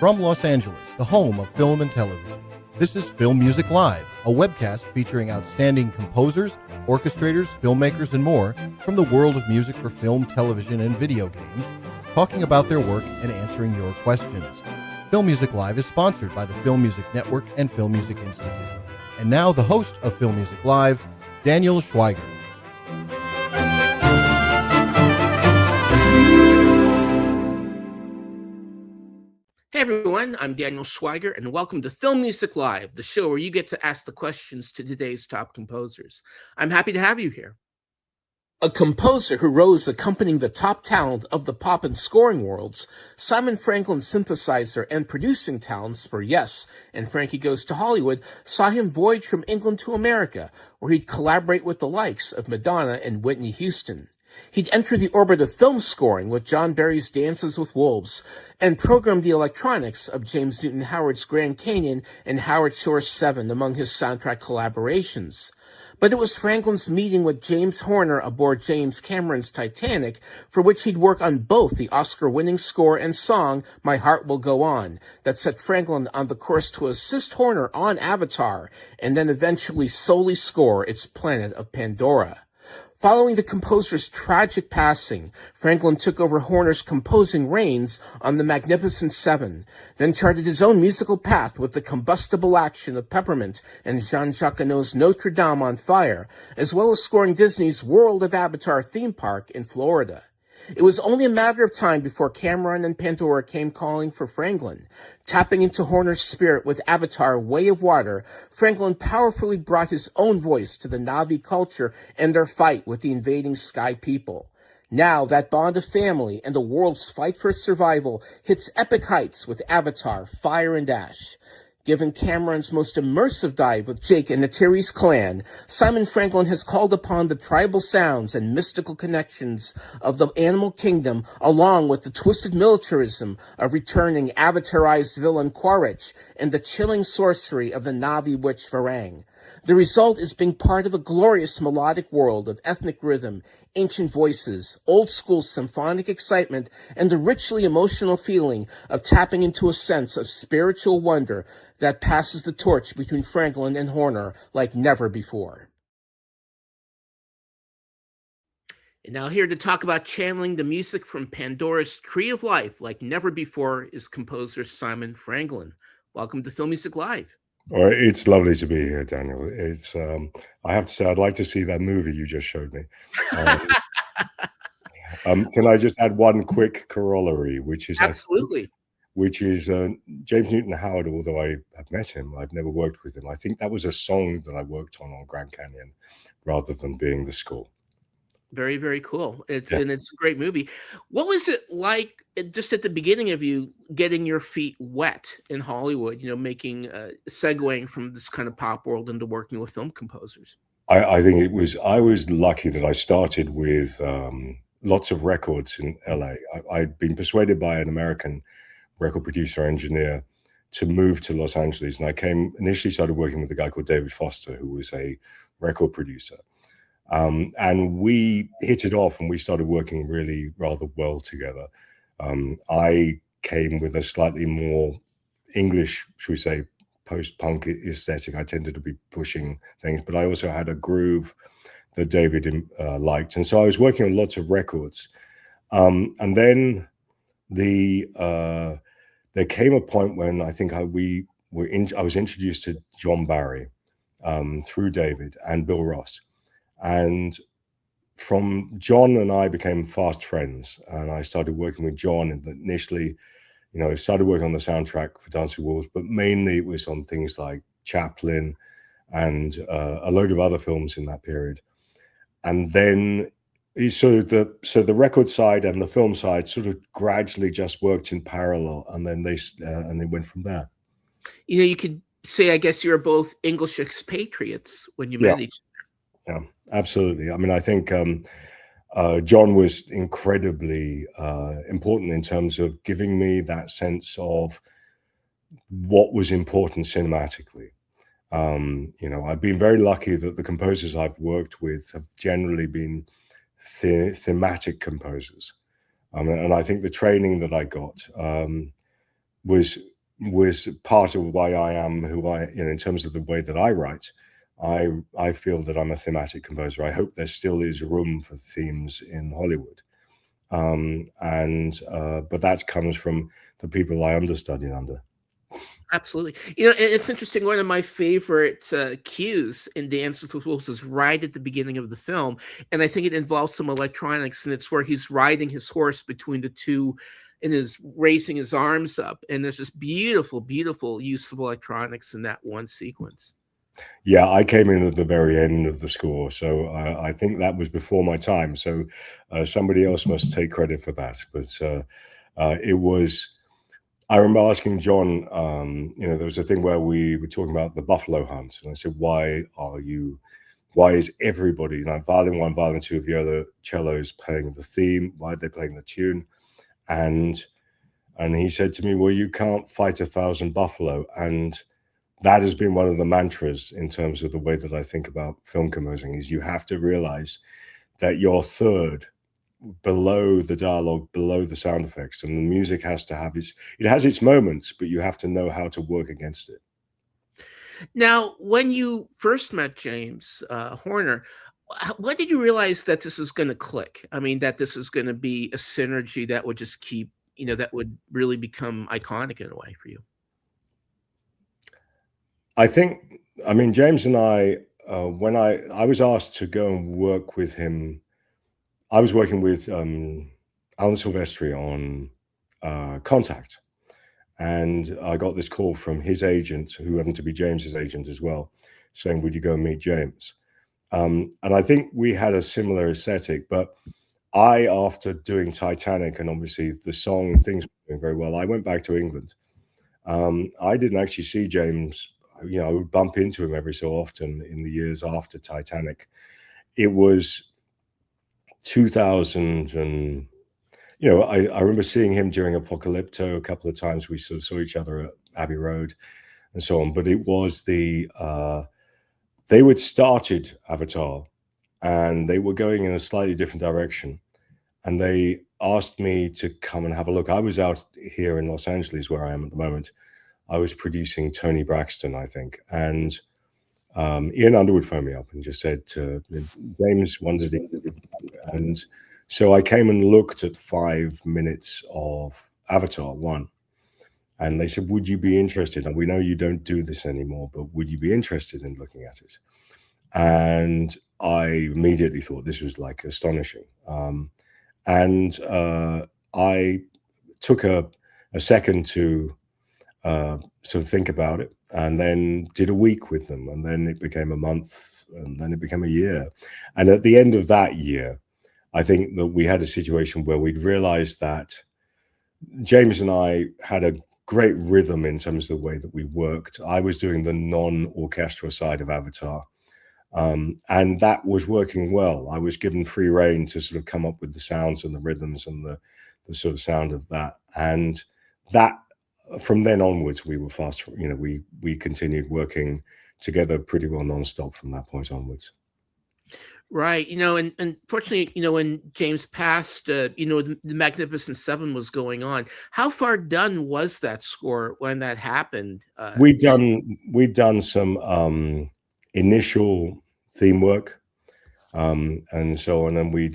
From Los Angeles, the home of film and television, this is Film Music Live, a webcast featuring outstanding composers, orchestrators, filmmakers, and more from the world of music for film, television, and video games, talking about their work and answering your questions. Film Music Live is sponsored by the Film Music Network and Film Music Institute. And now the host of Film Music Live, Daniel Schweiger. Hey everyone, I'm Daniel Schweiger, and welcome to Film Music Live, the show where you get to ask the questions to today's top composers. I'm happy to have you here. A composer who rose accompanying the top talent of the pop and scoring worlds, Simon Franklin's synthesizer and producing talents for Yes and Frankie Goes to Hollywood saw him voyage from England to America, where he'd collaborate with the likes of Madonna and Whitney Houston. He'd enter the orbit of film scoring with John Barry's Dances with Wolves and program the electronics of James Newton Howard's Grand Canyon and Howard Shore's Seven among his soundtrack collaborations. But it was Franklin's meeting with James Horner aboard James Cameron's Titanic, for which he'd work on both the Oscar-winning score and song My Heart Will Go On, that set Franklin on the course to assist Horner on Avatar, and then eventually solely score its Planet of Pandora. Following the composer's tragic passing, Franklin took over Horner's composing reins on The Magnificent Seven, then charted his own musical path with the combustible action of Peppermint and Jean-Jacques Gounod's Notre-Dame on Fire, as well as scoring Disney's World of Avatar theme park in Florida. It was only a matter of time before Cameron and Pandora came calling for Franklin. Tapping into Horner's spirit with Avatar Way of Water, Franklin powerfully brought his own voice to the Na'vi culture and their fight with the invading Sky people. Now that bond of family and the world's fight for survival hits epic heights with Avatar Fire and Ash. Given Cameron's most immersive dive with Jake and Neytiri's clan, Simon Franklin has called upon the tribal sounds and mystical connections of the animal kingdom, along with the twisted militarism of returning avatarized villain Quaritch and the chilling sorcery of the Na'vi witch Varang. The result is being part of a glorious melodic world of ethnic rhythm, ancient voices, old-school symphonic excitement, and the richly emotional feeling of tapping into a sense of spiritual wonder that passes the torch between Franklin and Horner like never before. And now here to talk about channeling the music from Pandora's Tree of Life like never before is composer Simon Franglen. Welcome to Film Music Live. Well, it's lovely to be here, Daniel. It's I have to say, I'd like to see that movie you just showed me. Can I just add one quick corollary, which is absolutely, James Newton Howard. Although I have met him, I've never worked with him. I think that was a song that I worked on Grand Canyon, rather than being the score. Very, very cool. And it's a great movie. What was it like just at the beginning of you getting your feet wet in Hollywood, making segueing from this kind of pop world into working with film composers? I think I was lucky that I started with lots of records in LA. I'd been persuaded by an American record producer engineer to move to Los Angeles. And I initially started working with a guy called David Foster, who was a record producer. And we hit it off and we started working really rather well together. I came with a slightly more English, should we say, post-punk aesthetic. I tended to be pushing things, but I also had a groove that David liked. And so I was working on lots of records. And then there came a point when I think I was introduced to John Barry through David and Bill Ross. And from John and I became fast friends, and I started working with John. And initially, I started working on the soundtrack for Dance with Wolves, but mainly it was on things like Chaplin and a load of other films in that period. And then the record side and the film side sort of gradually just worked in parallel, and then they went from there. You could say, I guess, you were both English expatriates when you met each other. Yeah, absolutely. I mean, I think John was incredibly important in terms of giving me that sense of what was important cinematically. I've been very lucky that the composers I've worked with have generally been thematic composers. And I think the training that I got was was part of why I am who I, in terms of the way that I write. I feel that I'm a thematic composer. I hope there still is room for themes in Hollywood. But that comes from the people I understudied under. Absolutely. It's interesting. One of my favorite cues in Dances with Wolves is right at the beginning of the film. And I think it involves some electronics, and it's where he's riding his horse between the two and is raising his arms up. And there's this beautiful, beautiful use of electronics in that one sequence. Yeah, I came in at the very end of the score, so I think that was before my time. So somebody else must take credit for that. But it was. I remember asking John. There was a thing where we were talking about the buffalo hunt, and I said, "Why is everybody, violin one, violin two of the other cellos playing the theme? Why are they playing the tune?" And he said to me, "Well, you can't fight 1,000 buffalo." And that has been one of the mantras in terms of the way that I think about film composing, is you have to realize that you're third below the dialogue, below the sound effects, and the music has to have it has its moments, but you have to know how to work against it. Now, when you first met James Horner, when did you realize that this was going to click? I mean, that this was going to be a synergy that would just keep, that would really become iconic in a way for you? James and I, when I was asked to go and work with him, I was working with Alan Silvestri on Contact. And I got this call from his agent, who happened to be James's agent as well, saying, "Would you go and meet James?" And I think we had a similar aesthetic, but after doing Titanic, and obviously the song, things were doing very well, I went back to England. I didn't actually see James. I would bump into him every so often in the years after Titanic. It was 2000, and I remember seeing him during Apocalypto a couple of times. We sort of saw each other at Abbey Road and so on. But it was they would started Avatar, and they were going in a slightly different direction. And they asked me to come and have a look. I was out here in Los Angeles, where I am at the moment. I was producing Tony Braxton, I think. And Ian Underwood phoned me up and just said, James wanted it. And so I came and looked at 5 minutes of Avatar 1. And they said, "Would you be interested? And we know you don't do this anymore, but would you be interested in looking at it?" And I immediately thought this was like astonishing. I took a second to sort of think about it, and then did a week with them, and then it became a month, and then it became a year. And at the end of that year, I think that we had a situation where we'd realized that James and I had a great rhythm in terms of the way that we worked. I was doing the non-orchestral side of Avatar, and that was working well. I was given free rein to sort of come up with the sounds and the rhythms and the sort of sound of that. And that, from then onwards, we were fast. We continued working together pretty well nonstop from that point onwards. Right. And fortunately, when James passed, the Magnificent Seven was going on. How far done was that score when that happened? We'd done some initial theme work, and so on, and we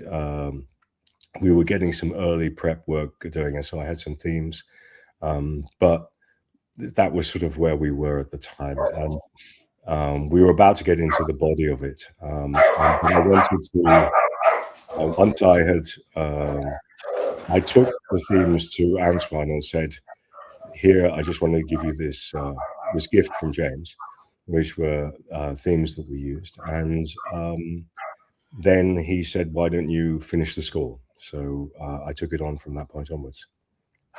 were getting some early prep work doing it. So I had some themes, but that was sort of where we were at the time, and we were about to get into the body of it. And I wanted to, once I had, I took the themes to Antoine and said, "Here, I just want to give you this gift from James," which were themes that we used. And then he said, "Why don't you finish the score?" So I took it on from that point onwards.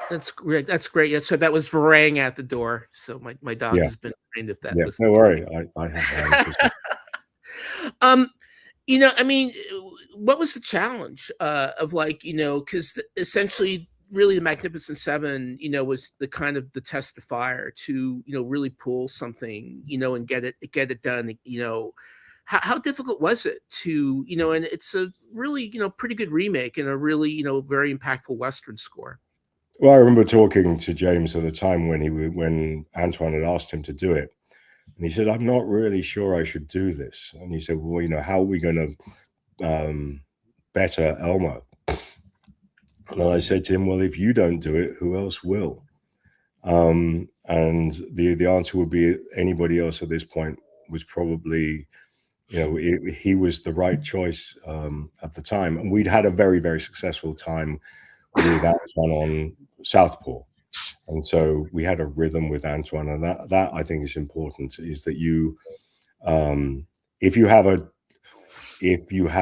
That's great. That's great. Yeah, so that was Varang at the door. So my dog has been trained if that was. No worry. I have. What was the challenge of because essentially, really, the Magnificent Seven, was the kind of the test of fire to really pull something, and get it done. How difficult was it to and it's a really pretty good remake and a really very impactful Western score. Well, I remember talking to James at the time when Antoine had asked him to do it, and he said, "I'm not really sure I should do this." And he said, "Well, how are we going to better Elmo?" And I said to him, "Well, if you don't do it, who else will?" And the answer would be anybody else at this point was probably, he was the right choice at the time. And we'd had a very, very successful time with Antoine on Southpaw. And so we had a rhythm with Antoine, and that I think is important, is that if you have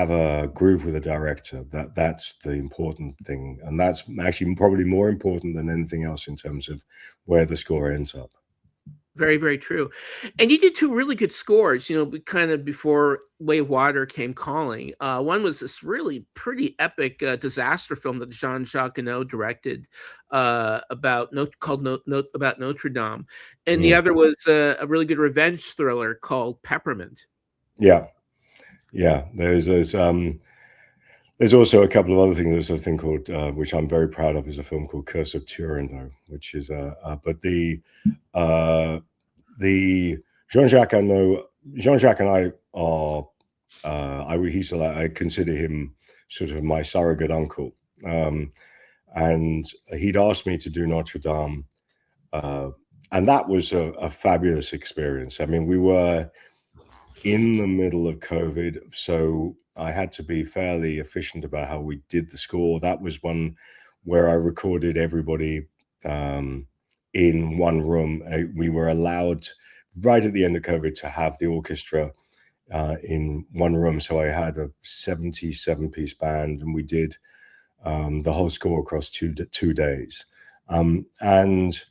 a groove with a director, that's the important thing, and that's actually probably more important than anything else in terms of where the score ends up. Very, very true. And you did two really good scores, kind of before Way of Water came calling. One was this really pretty epic disaster film that Jean-Jacques Gounod directed about about Notre-Dame, and the other was a really good revenge thriller called Peppermint. Yeah. There's also a couple of other things. There's a thing called, which I'm very proud of, is a film called Curse of Turin, though, which is but the Jean-Jacques and I are, I consider him sort of my surrogate uncle. And he'd asked me to do Notre-Dame. And that was a fabulous experience. I mean, we were in the middle of COVID, so I had to be fairly efficient about how we did the score. That was one where I recorded everybody in one room. We were allowed right at the end of COVID to have the orchestra in one room. So I had a 77-piece band, and we did the whole score across two days. And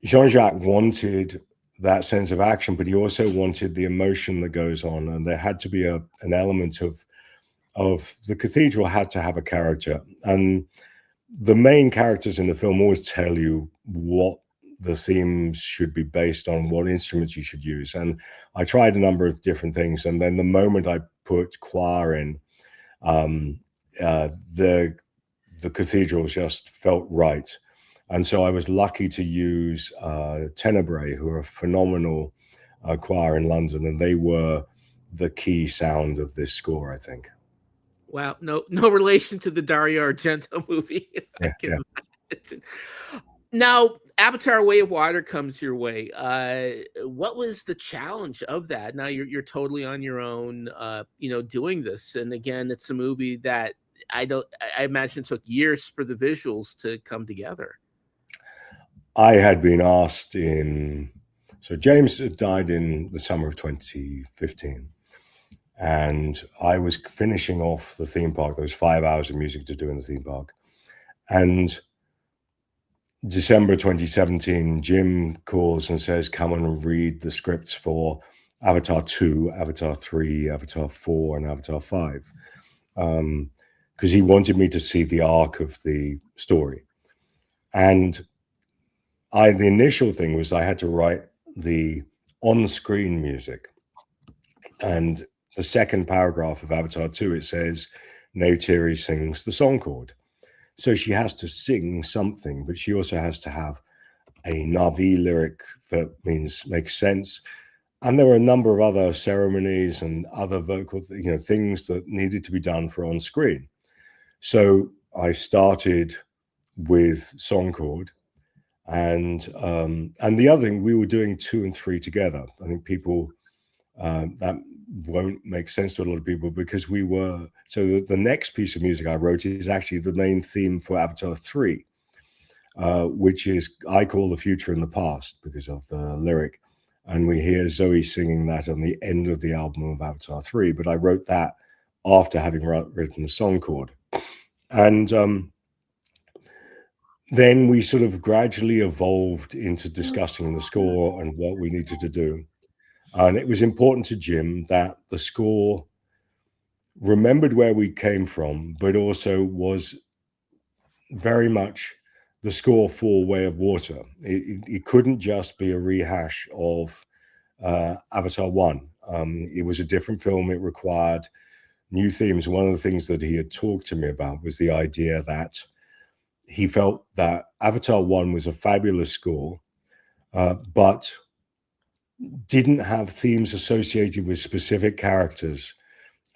Jean-Jacques wanted that sense of action, but he also wanted the emotion that goes on, and there had to be an element of the cathedral had to have a character, and the main characters in the film always tell you what the themes should be based on, what instruments you should use. And I tried a number of different things, and then the moment I put choir in, the cathedral just felt right. And so I was lucky to use Tenebrae, who are a phenomenal choir in London, and they were the key sound of this score, I think. Wow, no relation to the Dario Argento movie. I can imagine. Now, Avatar: Way of Water comes your way. What was the challenge of that? Now you're totally on your own, doing this, and again, it's a movie that I imagine it took years for the visuals to come together. I had been asked so James died in the summer of 2015, and I was finishing off the theme park. There was 5 hours of music to do in the theme park, and December 2017, Jim calls and says, "Come and read the scripts for Avatar 2, Avatar 3, Avatar 4, and Avatar 5," because he wanted me to see the arc of the story. And the initial thing was I had to write the on-screen music. And the second paragraph of Avatar 2, it says, Neytiri sings the song chord. So she has to sing something, but she also has to have a Na'vi lyric that makes sense. And there were a number of other ceremonies and other vocal, things that needed to be done for on-screen. So I started with song chord. And the other thing, we were doing 2 and 3 together. I think people, that won't make sense to a lot of people, because the next piece of music I wrote is actually the main theme for Avatar 3, which is, I call the future in the past because of the lyric. And we hear Zoe singing that on the end of the album of Avatar 3, but I wrote that after having written the song chord. And then we sort of gradually evolved into discussing the score and what we needed to do. And it was important to Jim that the score remembered where we came from, but also was very much the score for Way of Water. It couldn't just be a rehash of Avatar 1. It was a different film. It required new themes. One of the things that he had talked to me about was the idea that he felt that Avatar 1 was a fabulous score, but didn't have themes associated with specific characters.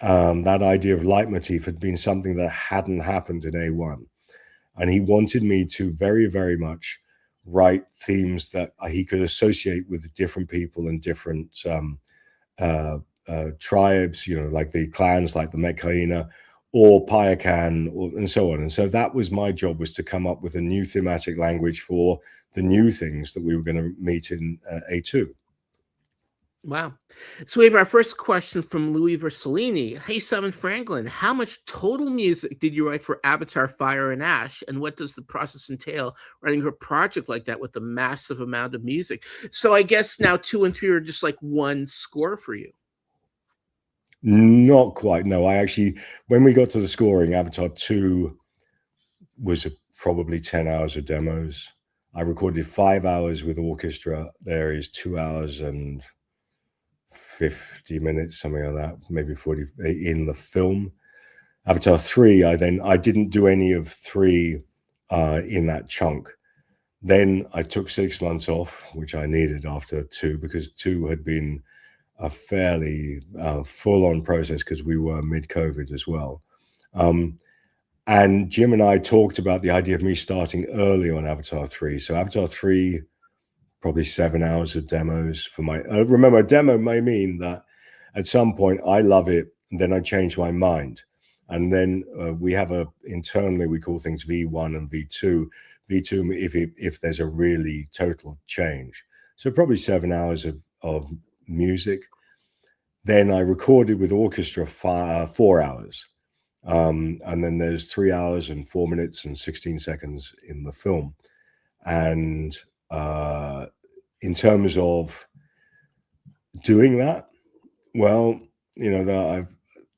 That idea of leitmotif had been something that hadn't happened in A1. And he wanted me to very, very much write themes that he could associate with different people and different tribes, like the clans, like the Metkayina or Payakan, and so on. And so that was my job, was to come up with a new thematic language for the new things that we were going to meet in A2. Wow. So we have our first question from Louis Versalini. Hey, Simon Franglin, how much total music did you write for Avatar Fire and Ash? And what does the process entail writing a project like that with a massive amount of music? So I guess now 2 and 3 are just like one score for you. Not quite. No, when we got to the scoring, Avatar 2 was probably 10 hours of demos. I recorded 5 hours with orchestra. There is 2 hours and 50 minutes, something like that, maybe 40 in the film. Avatar 3, I didn't do any of 3 in that chunk. Then I took 6 months off, which I needed after 2, because 2 had been a fairly full-on process because we were mid-COVID as well. And Jim and I talked about the idea of me starting early on Avatar 3. So Avatar 3, probably 7 hours of demos for my, remember, a demo may mean that at some point I love it, and then I change my mind. And then we have internally, we call things V1 and V2. V2, if there's a really total change. So probably 7 hours of music. Then I recorded with orchestra 4 hours. And then there's 3 hours and 4 minutes and 16 seconds in the film. And in terms of doing that, well,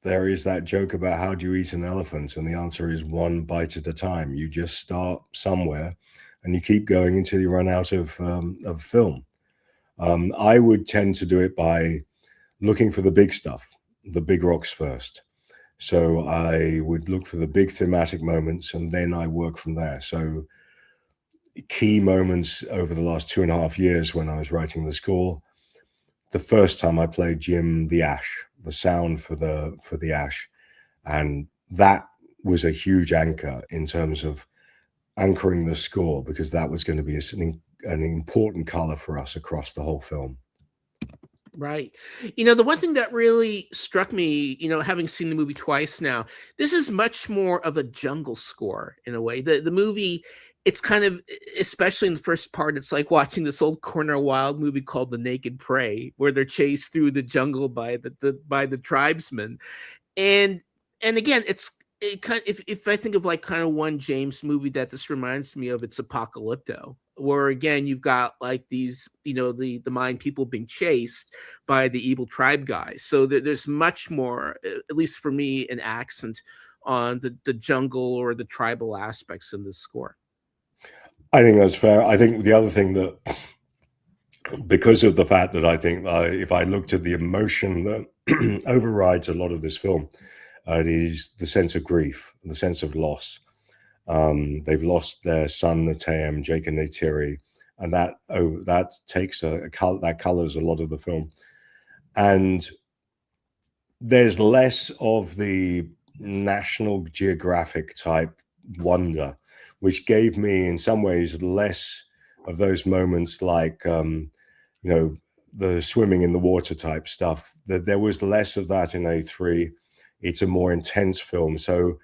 there is that joke about how do you eat an elephant? And the answer is one bite at a time. You just start somewhere and you keep going until you run out of film. I would tend to do it by looking for the big stuff, the big rocks first. So I would look for the big thematic moments, and then I work from there. So key moments over the last 2.5 years when I was writing the score, the first time I played Jim the Ash, the sound for the Ash, and that was a huge anchor in terms of anchoring the score, because that was going to be an important color for us across the whole film. Right. The one thing that really struck me, having seen the movie twice now, this is much more of a jungle score in a way. The movie, it's kind of, especially in the first part, it's like watching this old Cornell Wilde movie called The Naked Prey, where they're chased through the jungle by the tribesmen. And again, it kind of, if I think of like kind of one James movie that this reminds me of, it's Apocalypto, where again you've got like these, the Mayan people being chased by the evil tribe guys. So there's much more, at least for me, an accent on the jungle or the tribal aspects in this score. I think that's fair. I think the other thing that, because of the fact that I think if I looked at the emotion that overrides a lot of this film, it is the sense of grief, the sense of loss. They've lost their son Nateam, Jake and Neytiri, and that takes that colors a lot of the film. And there's less of the National Geographic type wonder, which gave me in some ways less of those moments like the swimming in the water type stuff. There was less of that in A3. It's a more intense film. So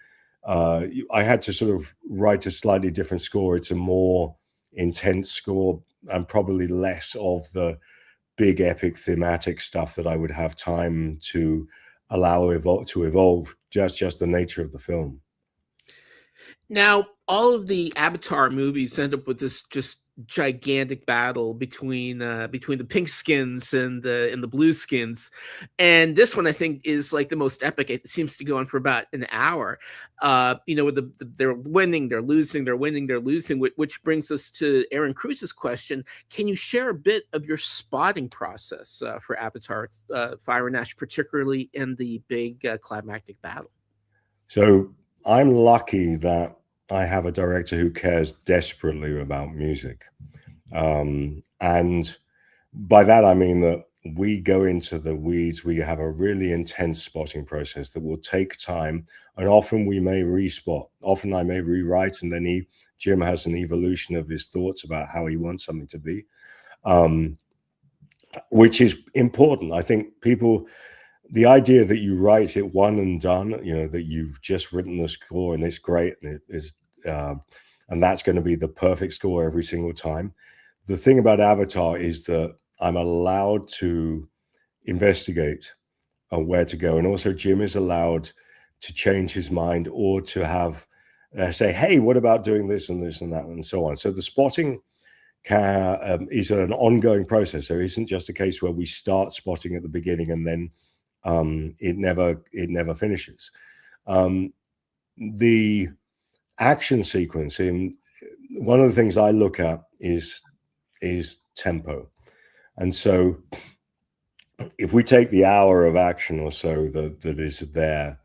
I had to sort of write a slightly different score. It's a more intense score and probably less of the big epic thematic stuff that I would have time to allow to evolve, just the nature of the film. Now, all of the Avatar movies end up with this just gigantic battle between the pink skins and the blue skins, and this one I think is like the most epic. It seems to go on for about an hour. With they're winning, they're losing, they're winning, they're losing. Which brings us to Aaron Cruz's question: can you share a bit of your spotting process for Avatar Fire and Ash, particularly in the big climactic battle? So I'm lucky that I have a director who cares desperately about music. And by that, I mean that we go into the weeds. We have a really intense spotting process that will take time. And often we may respot. Often I may rewrite, and then Jim has an evolution of his thoughts about how he wants something to be, which is important. I think the idea that you write it one and done, that you've just written the score and it's great and it is, and that's going to be the perfect score every single time. The thing about Avatar is that I'm allowed to investigate where to go. And also Jim is allowed to change his mind or to have say, hey, what about doing this and this and that and so on. So the spotting is an ongoing process. There isn't just a case where we start spotting at the beginning and then it never finishes. The action sequence, one of the things I look at is tempo. And so if we take the hour of action or so that is there,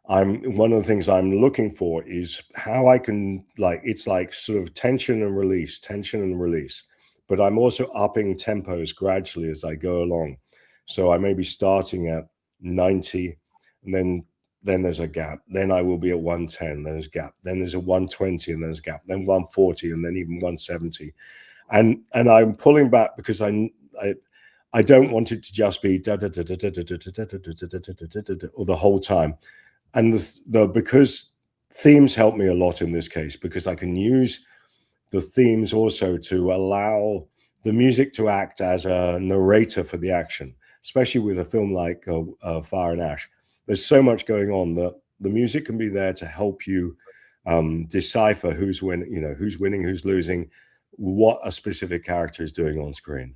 one of the things I'm looking for is how I can, it's like sort of tension and release, but I'm also upping tempos gradually as I go along. So I may be starting at 90 and then there's a gap. Then I will be at 110, then there's a gap. Then there's a 120 and there's a gap. Then 140 and then even 170. And I'm pulling back because I don't want it to just be or the whole time. And because themes help me a lot in this case, because I can use the themes also to allow the music to act as a narrator for the action, especially with a film like Fire and Ash. There's so much going on that the music can be there to help you decipher who's winning, who's losing, what a specific character is doing on screen.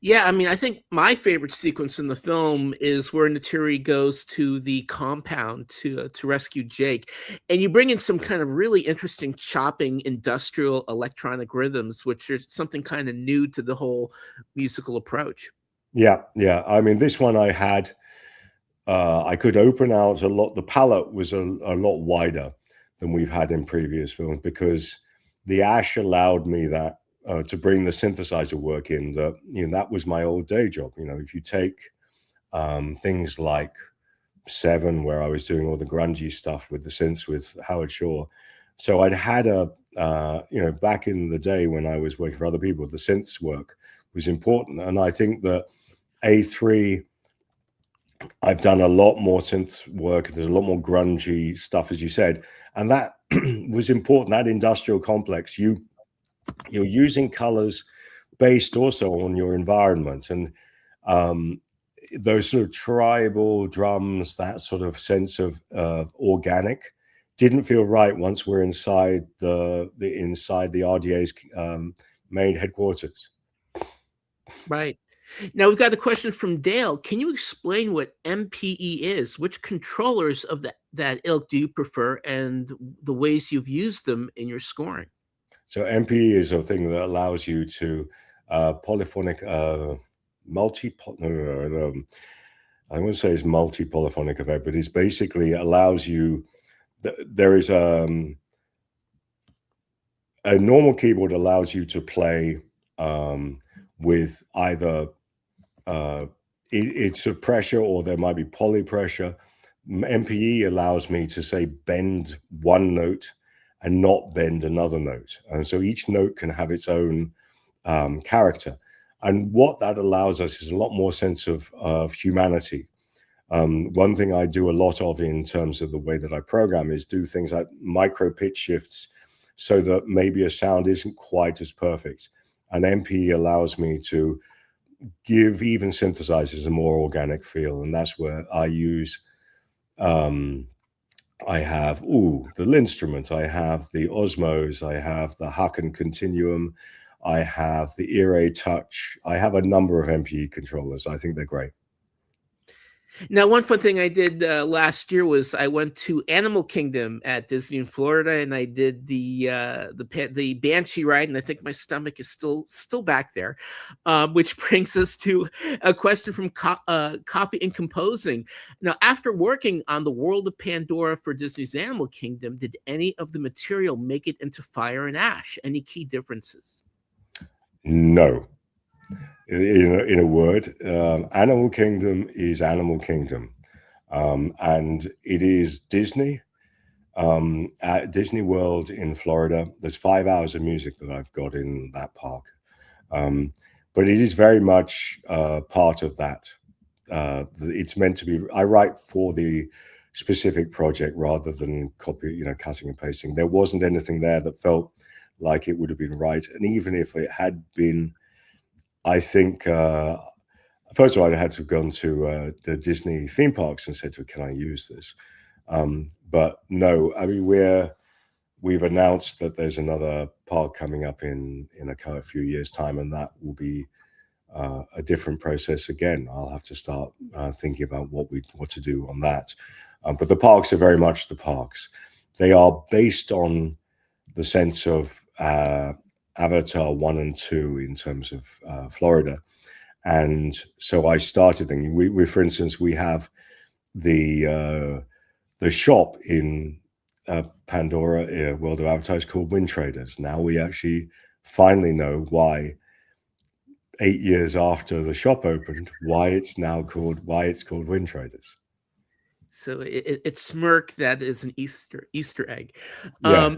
Yeah, I mean, I think my favorite sequence in the film is where Naturi goes to the compound to rescue Jake, and you bring in some kind of really interesting chopping industrial electronic rhythms, which are something kind of new to the whole musical approach. Yeah. I mean, this one I had, I could open out a lot. The palette was a lot wider than we've had in previous films because the Ash allowed me that. To bring the synthesizer work in, that was my old day job. If you take things like Seven, where I was doing all the grungy stuff with the synths with Howard Shaw. So I'd had back in the day when I was working for other people, the synths work was important. And I think that A3, I've done a lot more synth work. There's a lot more grungy stuff, as you said. And that was important, that industrial complex. You're using colors based also on your environment, and those sort of tribal drums, that sort of sense of organic, didn't feel right once we're inside the RDA's main headquarters. Right. Now we've got a question from Dale. Can you explain what MPE is? Which controllers of that ilk do you prefer, and the ways you've used them in your scoring? So MPE is a thing that allows you to polyphonic, I wouldn't say it's multi-polyphonic effect, but it basically allows you, there is a normal keyboard allows you to play with either it's a pressure or there might be poly pressure. MPE allows me to say bend one note and not bend another note. And so each note can have its own character. And what that allows us is a lot more sense of humanity. One thing I do a lot of in terms of the way that I program is do things like micro pitch shifts so that maybe a sound isn't quite as perfect. And MPE allows me to give even synthesizers a more organic feel. And that's where I use I have the Linstrument, I have the Osmos, I have the Haken Continuum, I have the Earache Touch. I have a number of MPE controllers. I think they're great. Now, one fun thing I did last year was I went to Animal Kingdom at Disney in Florida, and I did the Banshee ride, and I think my stomach is still back there. Which brings us to a question from Copy and Composing. Now, after working on the World of Pandora for Disney's Animal Kingdom, did any of the material make it into Fire and Ash? Any key differences? No. In a word, Animal Kingdom is Animal Kingdom, and it is Disney. At Disney World in Florida, there's 5 hours of music that I've got in that park, but it is very much part of that. It's meant to be. I write for the specific project rather than cutting and pasting. There wasn't anything there that felt like it would have been right, and even if it had been, I think, first of all, I had to have gone to the Disney theme parks and said to her, can I use this? But no, I mean, we've announced that there's another park coming up in a few years' time, and that will be a different process again. I'll have to start thinking about what to do on that. But the parks are very much the parks. They are based on the sense of Avatar 1 and 2 in terms of Florida. And so I started thinking, we for instance, we have the shop in Pandora, World of Avatar, is called Wind Traders. Now we actually finally know why, 8 years after the shop opened, why it's called Wind Traders. So it's Smirk that is an Easter egg. Yeah.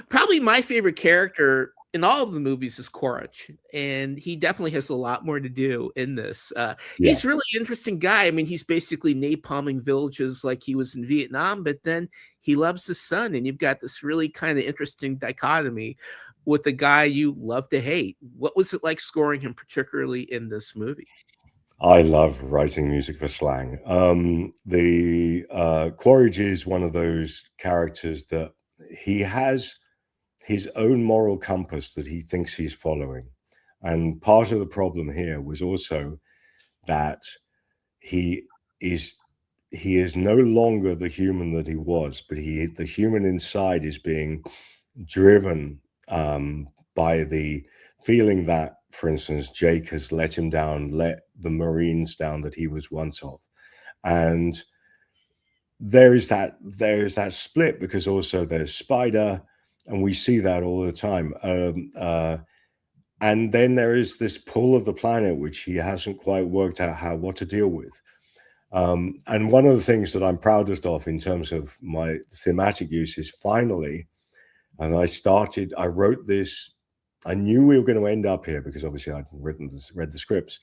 Probably my favorite character in all of the movies is Quaritch, and he definitely has a lot more to do in this. He's really interesting guy. I mean, he's basically napalming villages like he was in Vietnam, but then he loves his son, and you've got this really kind of interesting dichotomy with the guy you love to hate. What was it like scoring him, particularly in this movie? I love writing music for slang. Quaritch is one of those characters that he has his own moral compass that he thinks he's following. And part of the problem here was also that he is no longer the human that he was, but the human inside is being driven by the feeling that, for instance, Jake has let him down, let the Marines down that he was once of. And there is that split, because also there's Spider, and we see that all the time. And then there is this pull of the planet, which he hasn't quite worked out what to deal with. And one of the things that I'm proudest of in terms of my thematic use is finally, and I wrote this, I knew we were going to end up here because obviously I'd read the scripts,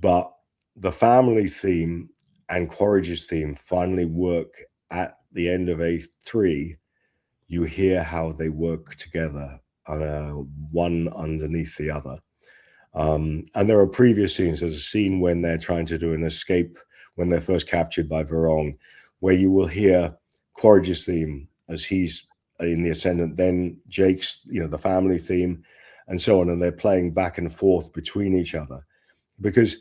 but the family theme and Quaritch's theme finally work at the end of A3. You hear how they work together, one underneath the other. And there are previous scenes. There's a scene when they're trying to do an escape, when they're first captured by Verong, where you will hear Quaritch's theme as he's in the ascendant, then Jake's, the family theme, and so on. And they're playing back and forth between each other. Because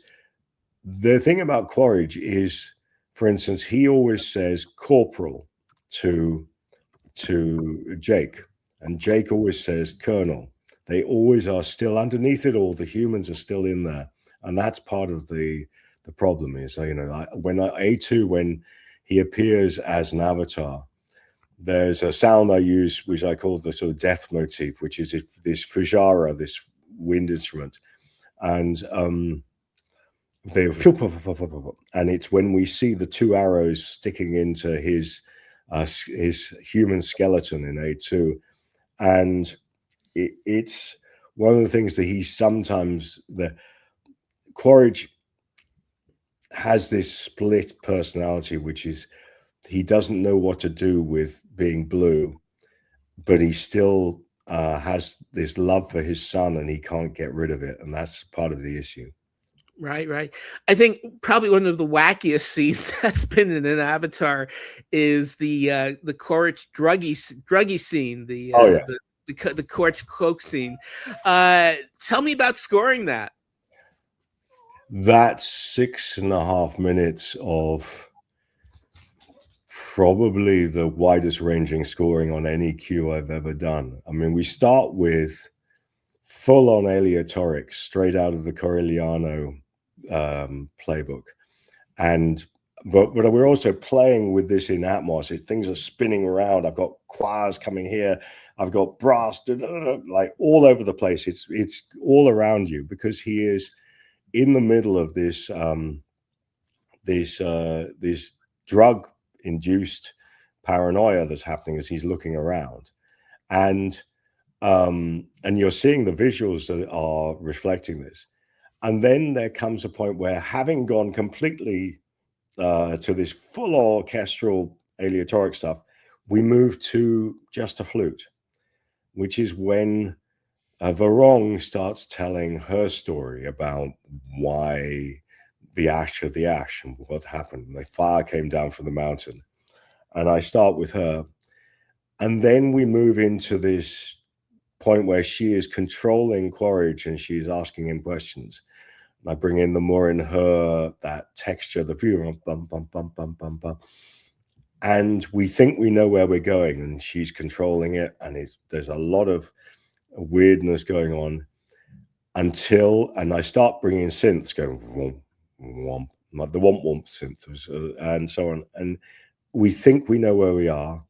the thing about Quaritch is, for instance, he always says corporal to Jake, and Jake always says colonel. They always are still underneath it all. The humans are still in there, and that's part of the problem. Is when he appears as an avatar, there's a sound I use which I call the sort of death motif, which is this fujara, this wind instrument, and and it's when we see the 2 arrows sticking into his human skeleton in A2, and it's one of the things that he sometimes, the Quaritch has this split personality, which is he doesn't know what to do with being blue, but he still has this love for his son, and he can't get rid of it, and that's part of the issue. Right. I think probably one of the wackiest scenes that's been in an Avatar is the Quaritch druggy scene, the Quaritch Coke scene. Tell me about scoring that. That's 6.5 minutes of probably the widest ranging scoring on any cue I've ever done. I mean, we start with full on aleatorics straight out of the Corigliano playbook. But we're also playing with this in Atmos. Things are spinning around. I've got choirs coming here. I've got brass, like all over the place. It's all around you because he is in the middle of this this drug-induced paranoia that's happening as he's looking around, and you're seeing the visuals that are reflecting this. And then there comes a point where, having gone completely to this full orchestral aleatoric stuff, we move to just a flute, which is when Varong starts telling her story about why the ash of the ash and what happened. The fire came down from the mountain. And I start with her. And then we move into this point where she is controlling Quaritch and she's asking him questions. And I bring in the more in her, that texture, the view, bum, bum, bum, bum, bum, bum. And we think we know where we're going, and she's controlling it. And there's a lot of weirdness going on and I start bringing synths going, womp, womp, like the womp womp synths and so on. And we think we know where we are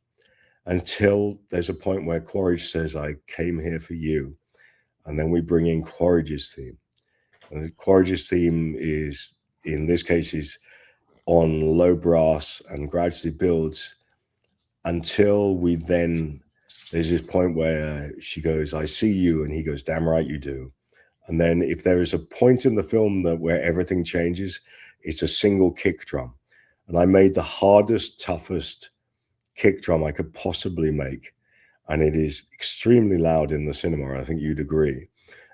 until there's a point where Quaritch says, I came here for you. And then we bring in Quaritch's theme. And Quaritch's theme is, in this case, is on low brass and gradually builds until we then, there's this point where she goes, I see you. And he goes, damn right you do. And then if there is a point in the film where everything changes, it's a single kick drum. And I made the hardest, toughest kick drum I could possibly make. And it is extremely loud in the cinema. I think you'd agree.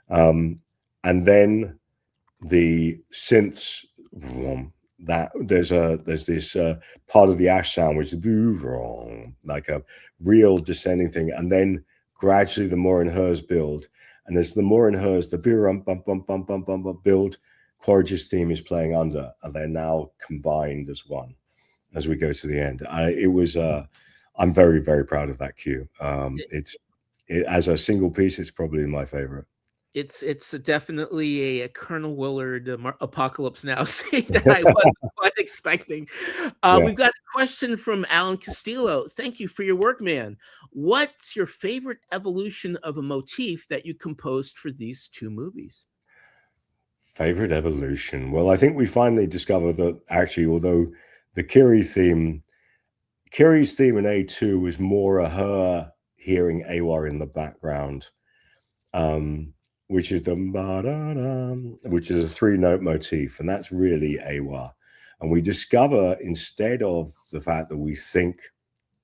And then the synths, that there's this part of the ash sound which is like a real descending thing, and then gradually the more in hers build, and as the more in hers, the bum bum bum bum bum bum build, Quaritch's theme is playing under, and they're now combined as one as we go to the end. I'm very, very proud of that cue. As a single piece, it's probably my favorite. It's definitely a Colonel Willard Apocalypse Now scene that I wasn't quite expecting. We've got a question from Alan Castillo. Thank you for your work, man. What's your favorite evolution of a motif that you composed for these two movies? Favorite evolution? Well, I think we finally discovered that actually, although the Kiri's theme in A2 was more her hearing Awa in the background, which is a 3-note motif, and that's really Awa. And we discover, instead of the fact that we think,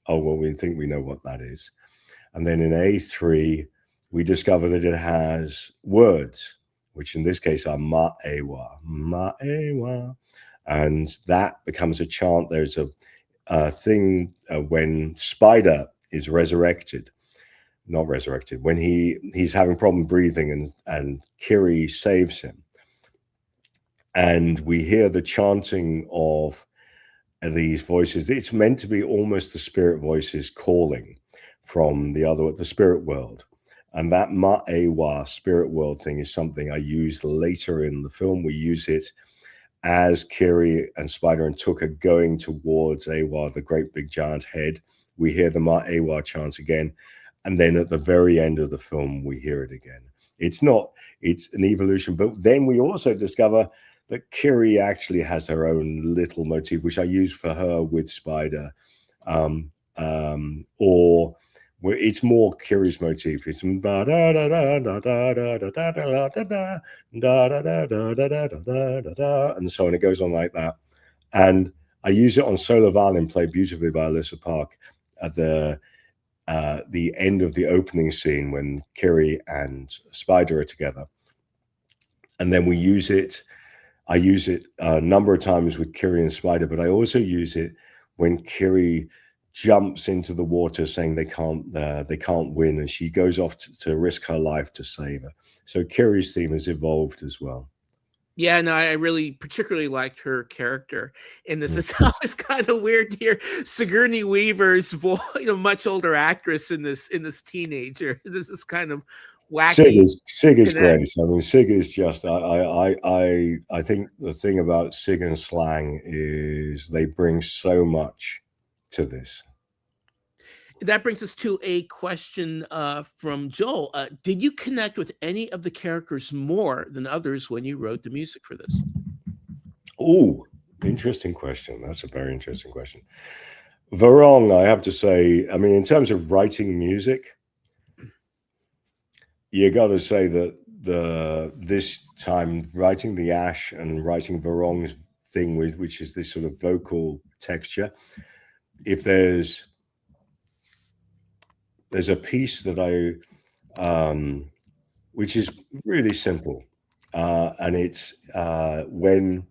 we think we know what that is. And then in A3, we discover that it has words, which in this case are ma-ewa, ma-ewa. And that becomes a chant. There's a thing when Spider is resurrected. Not resurrected, when he's having problem breathing and Kiri saves him. And we hear the chanting of these voices. It's meant to be almost the spirit voices calling from the spirit world. And that Ma'ewa spirit world thing is something I used later in the film. We use it as Kiri and Spider and Took are going towards Awa, the great big giant head. We hear the Ma'ewa chant again. And then at the very end of the film, we hear it again. It's an evolution. But then we also discover that Kiri actually has her own little motif, which I use for her with Spider. Or it's more Kiri's motif. It's and so on. It goes on like that. And I use it on Solo Violin, played beautifully by Alyssa Park, at the end of the opening scene when Kiri and Spider are together. And then we use it. I use it a number of times with Kiri and Spider, but I also use it when Kiri jumps into the water saying they can't win, and she goes off to risk her life to save her. So Kiri's theme has evolved as well. Yeah, no, I really particularly liked her character in this. Mm. It's always kind of weird to hear Sigourney Weaver's voice, much older actress in this teenager. This is kind of wacky Sig is connect. great. I mean, Sig is just. I think the thing about Sig and slang is they bring so much to this. That brings us to a question from Joel. Did you connect with any of the characters more than others when you wrote the music for this? Oh, interesting question. That's a very interesting question. Varong, I have to say, I mean, in terms of writing music, you got to say that this time writing the Ash and writing Varong's thing with, which is this sort of vocal texture, if there's a piece that which is really simple, and it's when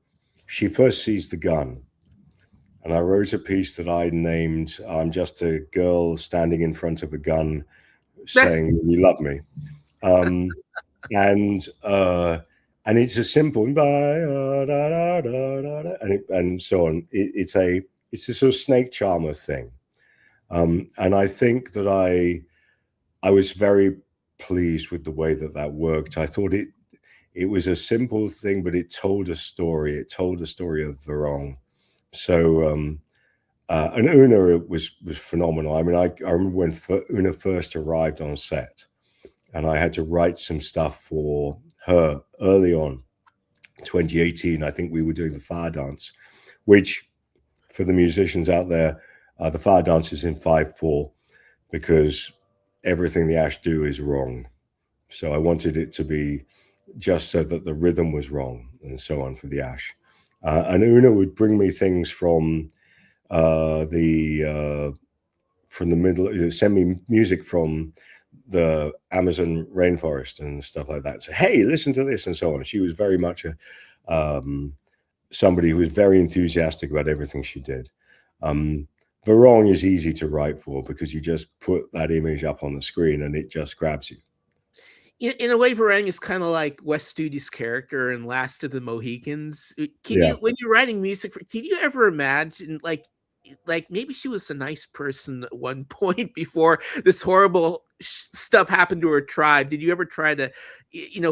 she first sees the gun. And I wrote a piece that I named "I'm Just a Girl Standing in Front of a Gun Saying You Love Me." And it's a simple and so on. It's a sort of snake charmer thing. And I think that I was very pleased with the way that worked. I thought it was a simple thing, but it told a story. It told the story of Varong. So, and Una was phenomenal. I mean, I remember when Una first arrived on set, and I had to write some stuff for her early on, 2018. I think we were doing the fire dance, which for the musicians out there, the fire dance is in 5/4 because everything the Ash do is wrong. So I wanted it to be just so that the rhythm was wrong and so on for the Ash. And Una would bring me things from the middle, send me music from the Amazon rainforest and stuff like that. So, hey, listen to this and so on. She was very much somebody who was very enthusiastic about everything she did. Varong is easy to write for because you just put that image up on the screen and it just grabs you. In a way, Varang is kind of like Wes Studi's character in Last of the Mohicans. Yeah. When you're writing music, did you ever imagine like maybe she was a nice person at one point before this horrible stuff happened to her tribe? Did you ever try to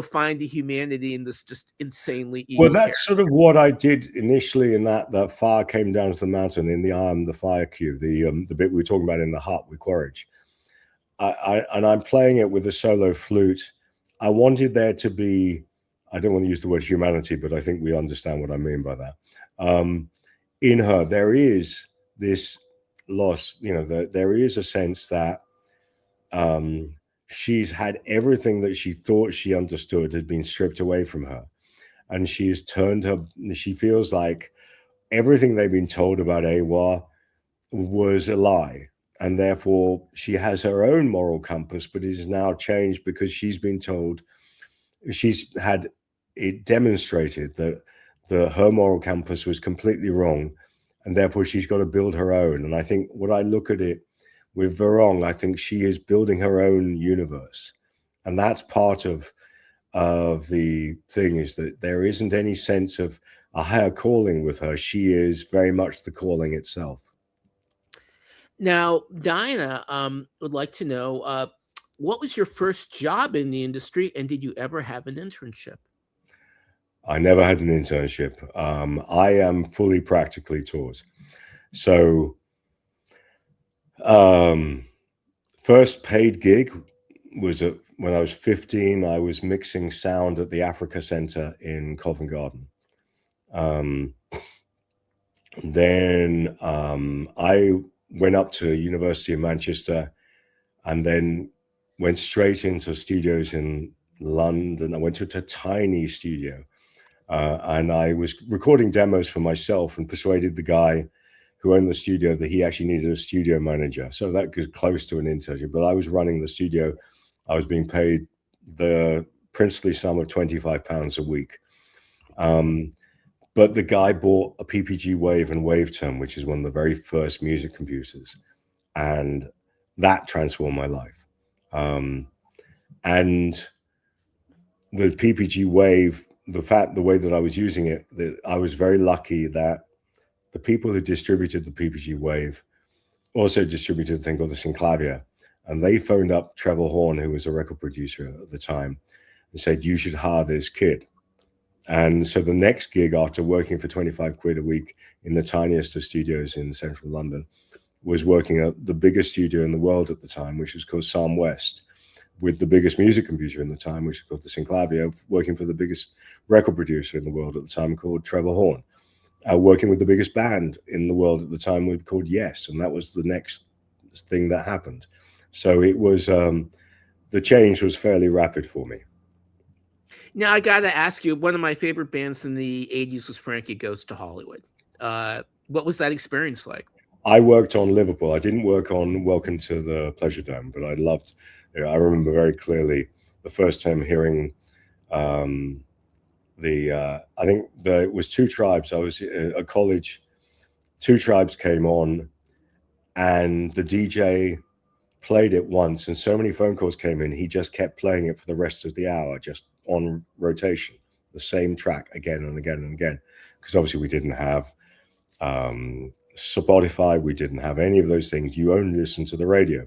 find the humanity in this just insanely evil Well, that's sort of what I did initially in that fire came down to the mountain in the fire cue, the bit we were talking about in the hut with Quaritch. And I'm playing it with a solo flute. I wanted there to be, I don't want to use the word humanity, but I think we understand what I mean by that. In her, there is this loss, there is a sense that she's had everything that she thought she understood had been stripped away from her. And she feels like everything they've been told about Awa was a lie. And therefore she has her own moral compass, but it is now changed because she's been told, she's had it demonstrated that her moral compass was completely wrong. And therefore she's got to build her own. And I think when I look at it with Varong, I think she is building her own universe. And that's part of the thing, is that there isn't any sense of a higher calling with her. She is very much the calling itself. Now, Dinah would like to know, what was your first job in the industry, and did you ever have an internship? I never had an internship. I am fully practically taught. So, first paid gig was when I was 15. I was mixing sound at the Africa Center in Covent Garden. Then I went up to University of Manchester and then went straight into studios in London. I went to a tiny studio and I was recording demos for myself and persuaded the guy who owned the studio that he actually needed a studio manager. So that was close to an internship, but I was running the studio. I was being paid the princely sum of £25 a week. But the guy bought a PPG Wave and Wavetone, which is one of the very first music computers. And that transformed my life. And the PPG Wave the way that I was using it, I was very lucky that the people who distributed the PPG Wave also distributed a thing called the Synclavier, and they phoned up Trevor Horn, who was a record producer at the time, and said, "You should hire this kid." And so the next gig, after working for 25 quid a week in the tiniest of studios in central London, was working at the biggest studio in the world at the time, which was called Psalm West, with the biggest music computer in the time, which was called the Synclavier, working for the biggest record producer in the world at the time, called Trevor Horn, working with the biggest band in the world at the time, called Yes. And that was the next thing that happened. So it was, the change was fairly rapid for me. Now, I got to ask you, one of my favorite bands in the 80s was Frankie Goes to Hollywood. What was that experience like? I worked on Liverpool. I didn't work on Welcome to the Pleasure Dome, but I loved, I remember very clearly the first time hearing I think it was Two Tribes. I was at college. Two Tribes came on, and the DJ played it once, and so many phone calls came in, he just kept playing it for the rest of the hour, just on rotation, the same track again and again and again. Because obviously we didn't have Spotify, we didn't have any of those things. You only listened to the radio,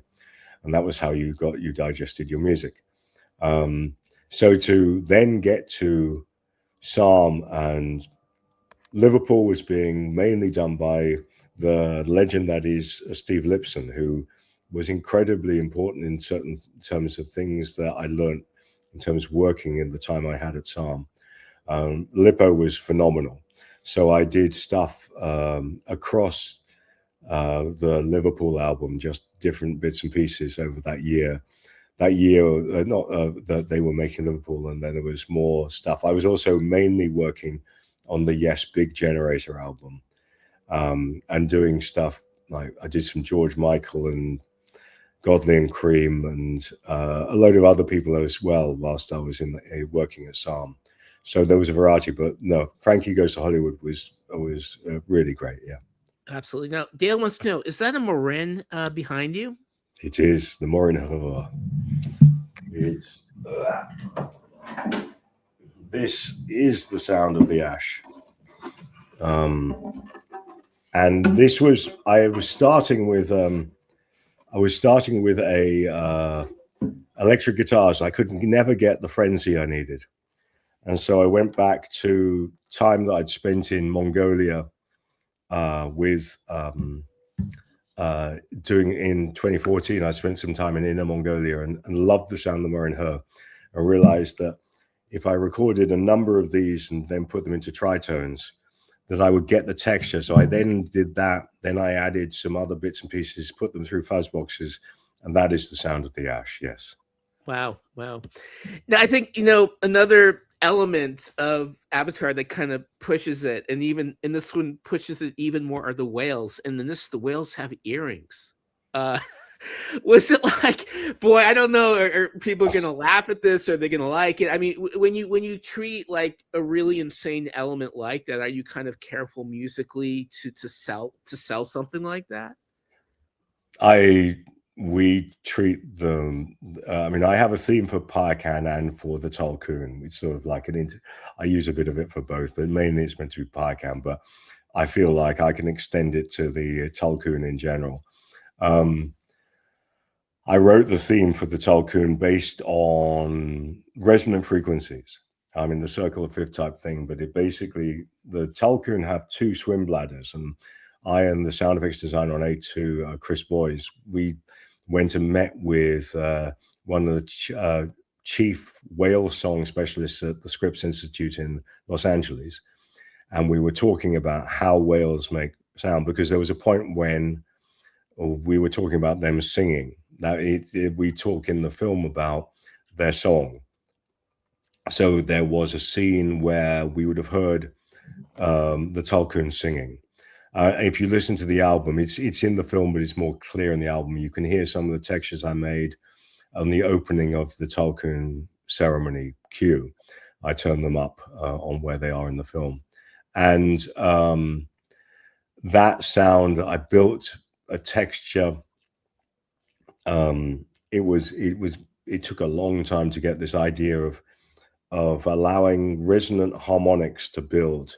and that was how you digested your music. So to then get to Psalm, and Liverpool was being mainly done by the legend that is Steve Lipson, who was incredibly important in certain terms of things that I learned in terms of working in the time I had at Psalm. Lippo was phenomenal. So I did stuff across the Liverpool album, just different bits and pieces over that year. That that they were making Liverpool, and then there was more stuff. I was also mainly working on the Yes Big Generator album, and doing stuff like I did some George Michael and Godley and Cream, and a load of other people as well whilst I was working at Psalm. So there was a variety, but no, Frankie Goes to Hollywood was really great. Yeah, absolutely. Now, Dale wants to know: is that a Marin behind you? It is the Marin. This is the sound of the ash. And this was, I was starting with a electric guitars. I could never get the frenzy I needed. And so I went back to time that I'd spent in Mongolia with doing in 2014. I spent some time in Inner Mongolia and loved the sound of Marin Her, and realized that if I recorded a number of these and then put them into tritones, that I would get the texture. So I then did that. Then I added some other bits and pieces, put them through fuzz boxes, and that is the sound of the ash. Yes. Wow. Now I think, another element of Avatar that kind of pushes it, and even in this one pushes it even more, are the whales. And in this, the whales have earrings. Was it like, boy, I don't know, are people going to laugh at this? Or are they going to like it? I mean, when you treat like a really insane element like that, are you kind of careful musically to sell something like that? We treat them. I mean, I have a theme for Payakan and for the Tulkun. It's sort of like I use a bit of it for both, but mainly it's meant to be Payakan. But I feel like I can extend it to the Tulkun in general. I wrote the theme for the Tulkun based on resonant frequencies. I mean, the circle of fifth type thing, but it basically, the Tulkun have two swim bladders, and I and the sound effects designer on A2, Chris Boyes, we went and met with one of the chief whale song specialists at the Scripps Institute in Los Angeles. And we were talking about how whales make sound, because there was a point when we were talking about them singing. Now, we talk in the film about their song. So there was a scene where we would have heard the Tulkun singing. If you listen to the album, it's in the film, but it's more clear in the album. You can hear some of the textures I made on the opening of the Tulkun ceremony cue. I turned them up on where they are in the film. And that sound, I built a texture. It took a long time to get this idea of allowing resonant harmonics to build.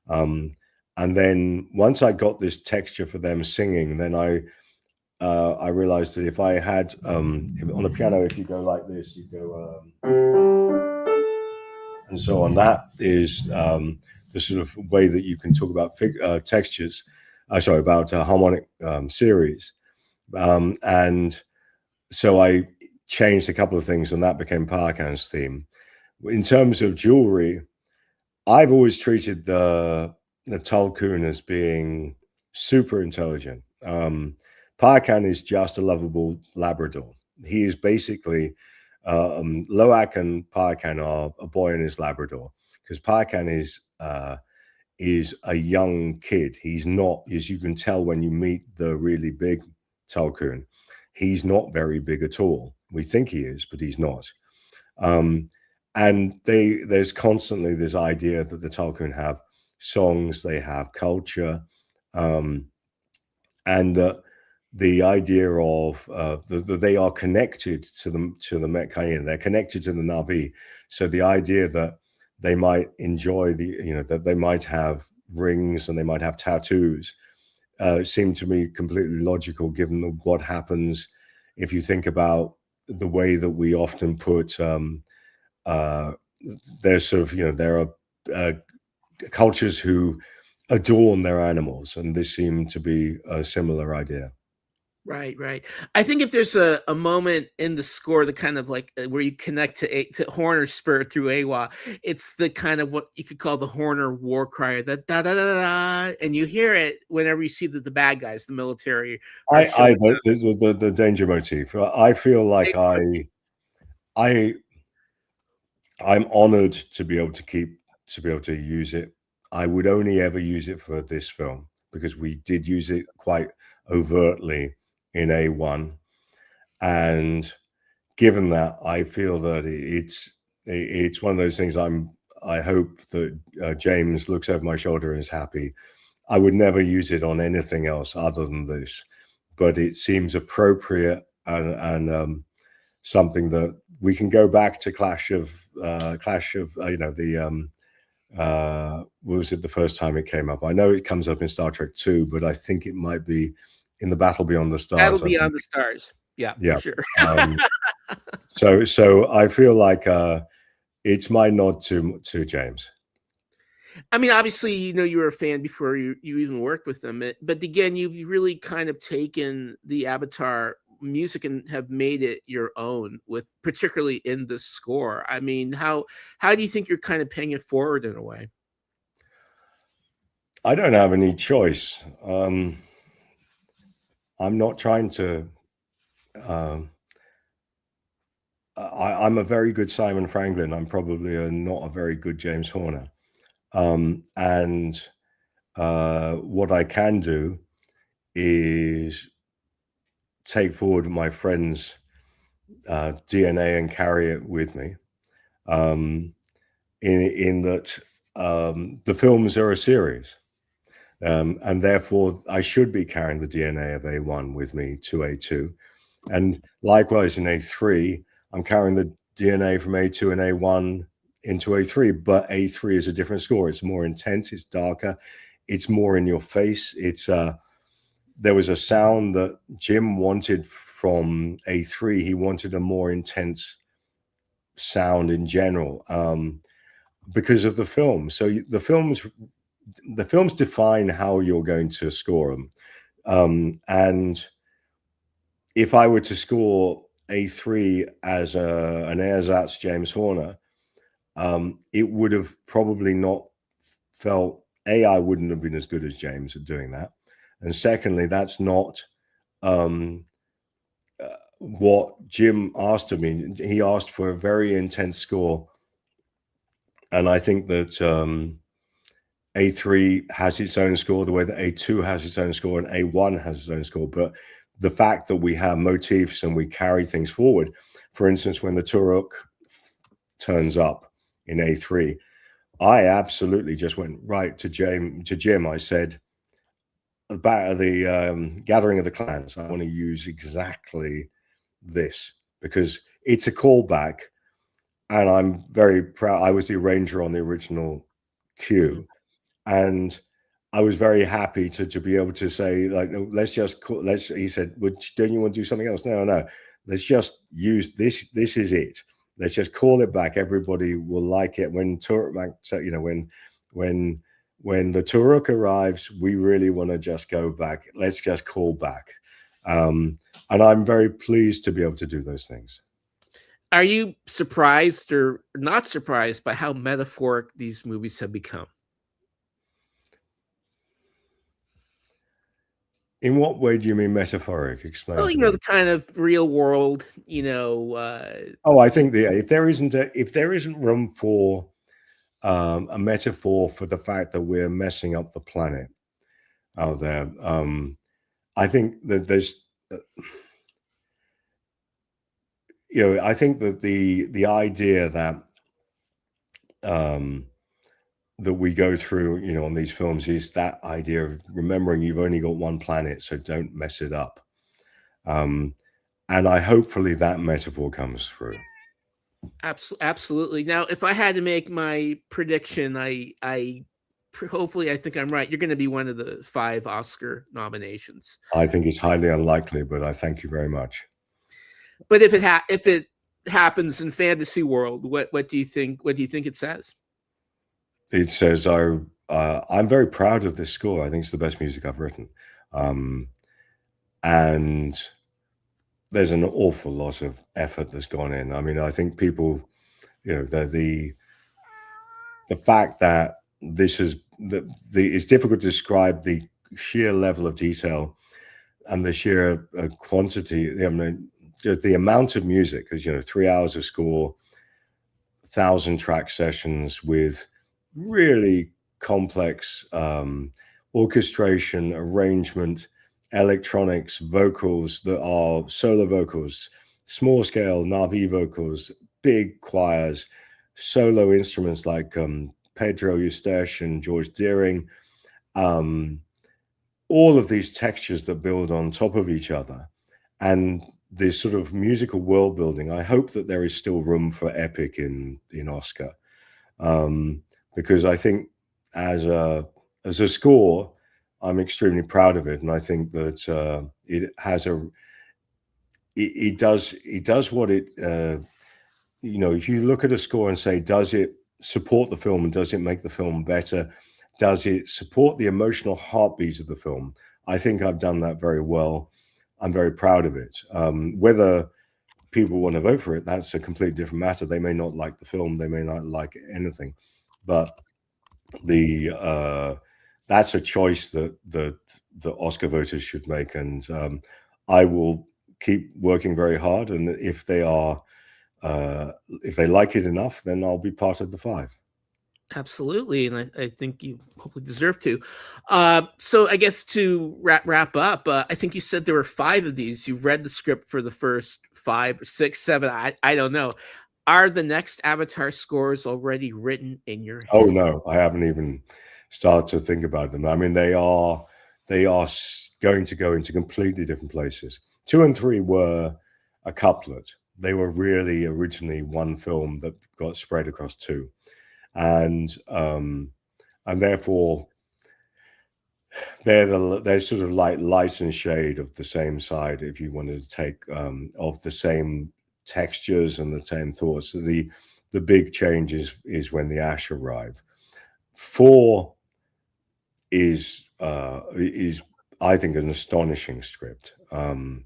And then once I got this texture for them singing, then I realized that if I had on a piano, if you go like this, you go and so on. That is the sort of way that you can talk about textures. About harmonic series. And so I changed a couple of things, and that became Parkan's theme. In terms of jewelry, I've always treated the Tulkun as being super intelligent. Parkan is just a lovable Labrador. He is basically Loak and Parkan are a boy and his Labrador, because Parkan is a young kid. He's not, as you can tell when you meet the really big Tulkun, he's not very big at all. We think he is, but he's not. And there's constantly this idea that the Tulkun have songs, they have culture, and the idea of that they are connected to the Metcayan, they're connected to the Na'vi. So the idea that they might enjoy that they might have rings and they might have tattoos seemed to me completely logical, given what happens if you think about the way that we often put there's sort of, there are cultures who adorn their animals, and this seemed to be a similar idea. Right. I think if there's a moment in the score that kind of like where you connect to Horner's spirit through Awa, it's the kind of what you could call the Horner war cry, the da da da da, and you hear it whenever you see the bad guys, the military. The danger motif. I feel like I'm honored to be able to use it. I would only ever use it for this film, because we did use it quite overtly in A1, and given that, I feel that it's one of those things. I hope that James looks over my shoulder and is happy. I would never use it on anything else other than this, but it seems appropriate and something that we can go back to Clash of what was it the first time it came up? I know it comes up in Star Trek 2, but I think it might be in the Battle Beyond the Stars. Battle Beyond the Stars. Yeah, for sure. So I feel like it's my nod to James. I mean, obviously, you were a fan before you even worked with them, but again, you've really kind of taken the Avatar music and have made it your own, with particularly in the score. I mean, how do you think you're kind of paying it forward in a way? I don't have any choice. I'm not trying to. I'm a very good Simon Franglin. I'm probably not a very good James Horner. And what I can do is take forward my friend's DNA and carry it with me. In that the films are a series. And therefore, I should be carrying the DNA of A1 with me to A2. And likewise in A3, I'm carrying the DNA from A2 and A1 into A3, but A3 is a different score. It's more intense, it's darker, it's more in your face. There was a sound that Jim wanted from A3. He wanted a more intense sound in general because of the film. So the films define how you're going to score them. And if I were to score A3 as an ersatz James Horner, it would have probably not felt, I wouldn't have been as good as James at doing that. And secondly, that's not what Jim asked of me. He asked for a very intense score. And I think that A3 has its own score, the way that A2 has its own score and A1 has its own score. But the fact that we have motifs and we carry things forward, for instance, when the Turok turns up in A3, I absolutely just went right to Jim. I said, about the Gathering of the Clans, I want to use exactly this, because it's a callback and I'm very proud. I was the arranger on the original cue, and I was very happy to be able to say, like, no, let's just call, let's. He said, don't you want to do something else? No, no. Let's just use this. This is it. Let's just call it back. Everybody will like it when Turok, you know, when the Turok arrives, we really want to just go back. Let's just call back. And I'm very pleased to be able to do those things. Are you surprised or not surprised by how metaphoric these movies have become? In what way do you mean metaphoric? Explain Well, to you know, me. the kind of real world, Oh, I think if there isn't room for a metaphor for the fact that we're messing up the planet out there, I think that there's, I think that the idea that that we go through, on these films is that idea of remembering you've only got one planet, so don't mess it up. And I hopefully that metaphor comes through. Absolutely. Now, if I had to make my prediction, hopefully I think I'm right. You're going to be one of the 5 Oscar nominations. I think it's highly unlikely, but I thank you very much. But if it happens in fantasy world, what do you think? What do you think it says? It says, I'm very proud of this score. I think it's the best music I've written. And there's an awful lot of effort that's gone in. I mean, I think people, the fact that this is it's difficult to describe the sheer level of detail and the sheer quantity. I mean, just the amount of music, because 3 hours of score, 1,000 track sessions with really complex orchestration, arrangement, electronics, vocals that are solo vocals, small scale Navi vocals, big choirs, solo instruments like Pedro Eustache and George Deering, all of these textures that build on top of each other, and this sort of musical world building. I hope that there is still room for epic in Oscar, because I think as a score, I'm extremely proud of it, and I think that it does what it if you look at a score and say, does it support the film and does it make the film better? Does it support the emotional heartbeat of the film? I think I've done that very well. I'm very proud of it. Whether people want to vote for it, that's a completely different matter. They may not like the film, they may not like anything, but that's a choice that the Oscar voters should make, and I will keep working very hard. And if they like it enough, then I'll be part of the 5. Absolutely, and I think you hopefully deserve to. So I guess to wrap up, I think you said there were 5 of these. You've read the script for the first 5 or 6, 7. I don't know. Are the next Avatar scores already written in your head? Oh no, I haven't even started to think about them. I mean, they are going to go into completely different places. 2 and 3 were a couplet. They were really originally one film that got spread across 2. And therefore they're sort of like light and shade of the same side, if you wanted to take of the same textures and the same thoughts. So the big change is when the Ash arrive. 4 is I think an astonishing script, and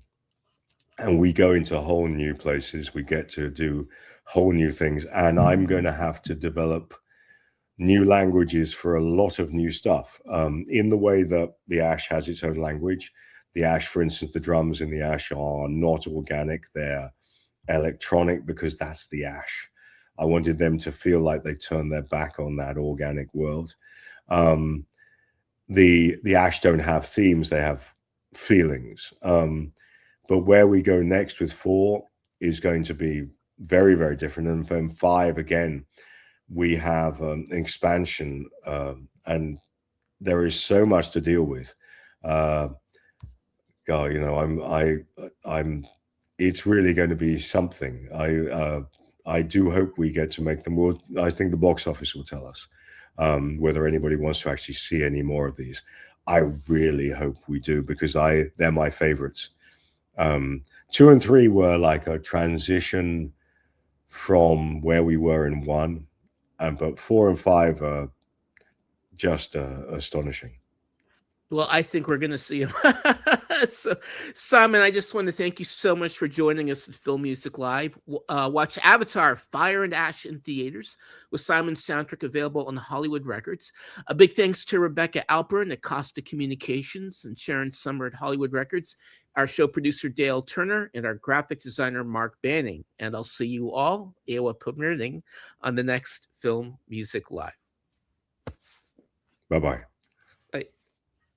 we go into whole new places. We get to do whole new things, and I'm going to have to develop new languages for a lot of new stuff, in the way that the Ash has its own language. The Ash, for instance, the drums in the Ash are not organic, they're electronic, because that's the Ash. I wanted them to feel like they turned their back on that organic world. The Ash don't have themes, they have feelings. But where we go next with 4 is going to be very, very different. And then 5, again, we have an expansion, and there is so much to deal with. It's really going to be something. I do hope we get to make them. I think the box office will tell us whether anybody wants to actually see any more of these. I really hope we do, because they're my favorites. 2 and 3 were like a transition from where we were in 1, but 4 and 5 are just astonishing. Well, I think we're going to see him. So, Simon, I just want to thank you so much for joining us at Film Music Live. Watch Avatar: Fire and Ash in theaters with Simon's soundtrack available on Hollywood Records. A big thanks to Rebecca Alperin at Costa Communications and Sharon Summer at Hollywood Records, our show producer Dale Turner, and our graphic designer Mark Banning. And I'll see you all, Ewa permitting, on the next Film Music Live. Bye-bye.